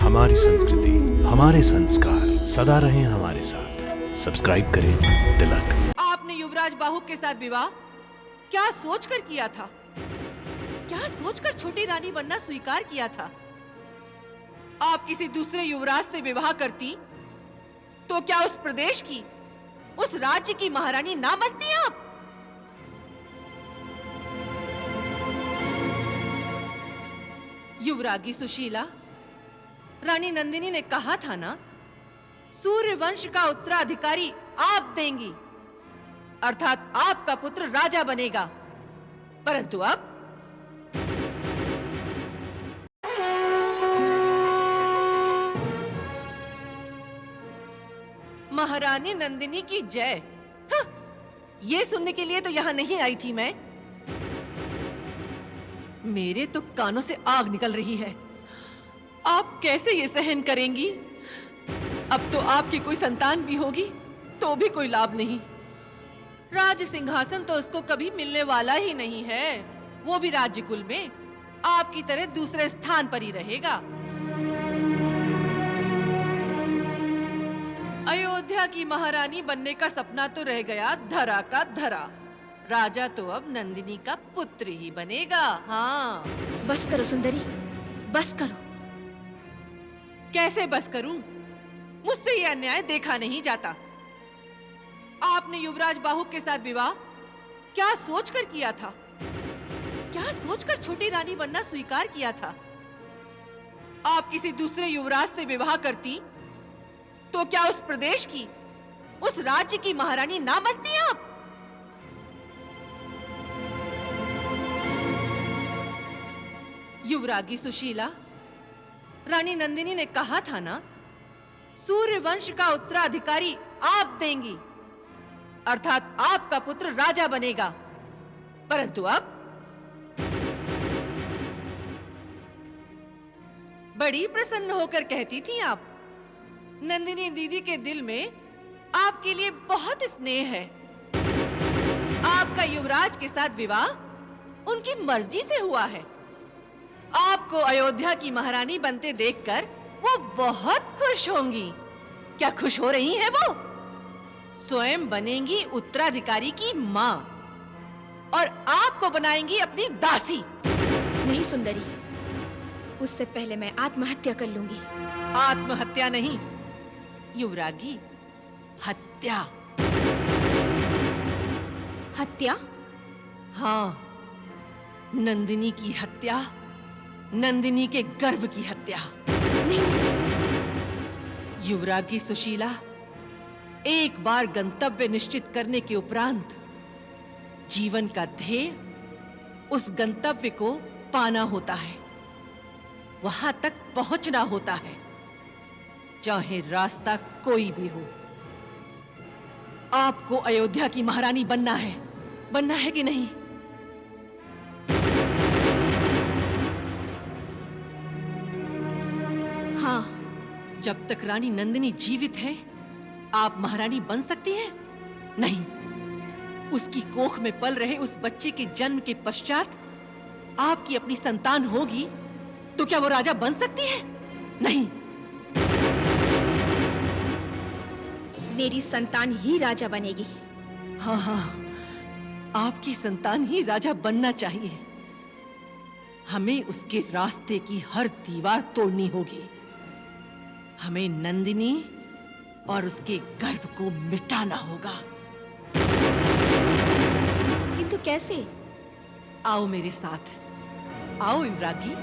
हमारी संस्कृति, हमारे संस्कार सदा रहें हमारे साथ। सब्सक्राइब करें तिलक। आपने युवराज बाहु के साथ विवाह क्या सोचकर किया था? क्या सोचकर छोटी रानी बनना स्वीकार किया था? आप किसी दूसरे युवराज से विवाह करती तो क्या उस प्रदेश की, उस राज्य की महारानी ना बनती आप? युवरागी सुशीला, रानी नंदिनी ने कहा था ना, सूर्य वंश का उत्तराधिकारी आप देंगी, अर्थात आपका पुत्र राजा बनेगा। परंतु अब महारानी नंदिनी की जय। हाँ, ये सुनने के लिए तो यहां नहीं आई थी मैं। मेरे तो कानों से आग निकल रही है। आप कैसे ये सहन करेंगी? अब तो आपकी कोई संतान भी होगी तो भी कोई लाभ नहीं। राज सिंहासन तो उसको कभी मिलने वाला ही नहीं है। वो भी राज्य कुल में आपकी तरह दूसरे स्थान पर ही रहेगा। अयोध्या की महारानी बनने का सपना तो रह गया धरा का धरा। राजा तो अब नंदिनी का पुत्र ही बनेगा। हाँ, बस करो सुंदरी, बस करो। कैसे बस करूं? मुझसे यह अन्याय देखा नहीं जाता। आपने युवराज बाहु के साथ विवाह क्या सोचकर किया था? क्या सोचकर छोटी रानी बनना स्वीकार किया था? आप किसी दूसरे युवराज से विवाह करती तो क्या उस प्रदेश की, उस राज्य की महारानी ना बनती आप? युवरागी सुशीला, रानी नंदिनी ने कहा था ना, सूर्य वंश का उत्तराधिकारी आप देंगी, अर्थात आपका पुत्र राजा बनेगा। परंतु अब बड़ी प्रसन्न होकर कहती थी आप, नंदिनी दीदी के दिल में आपके लिए बहुत स्नेह है। आपका युवराज के साथ विवाह उनकी मर्जी से हुआ है। आपको अयोध्या की महारानी बनते देखकर वो बहुत खुश होंगी। क्या खुश हो रही हैं वो? स्वयं बनेंगी उत्तराधिकारी की मां और आपको बनाएंगी अपनी दासी। नहीं सुंदरी, उससे पहले मैं आत्महत्या कर लूंगी। आत्महत्या नहीं युवरागी, हत्या। हत्या? हाँ, नंदिनी की हत्या, नंदिनी के गर्भ की हत्या। नहीं, युवरागी सुशीला, एक बार गंतव्य निश्चित करने के उपरांत जीवन का ध्येय उस गंतव्य को पाना होता है, वहां तक पहुंचना होता है, चाहे रास्ता कोई भी हो। आपको अयोध्या की महारानी बनना है कि नहीं? हाँ, जब तक रानी नंदिनी जीवित है, आप महारानी बन सकती हैं? नहीं, उसकी कोख में पल रहे उस बच्चे के जन्म के पश्चात आपकी अपनी संतान होगी तो क्या वो राजा बन सकती है? नहीं। मेरी संतान ही राजा बनेगी। हाँ हाँ, आपकी संतान ही राजा बनना चाहिए। हमें उसके रास्ते की हर दीवार तोड़नी होगी। हमें नंदिनी और उसके गर्भ को मिटाना होगा। किंतु कैसे? आओ मेरे साथ, आओ युवरागी।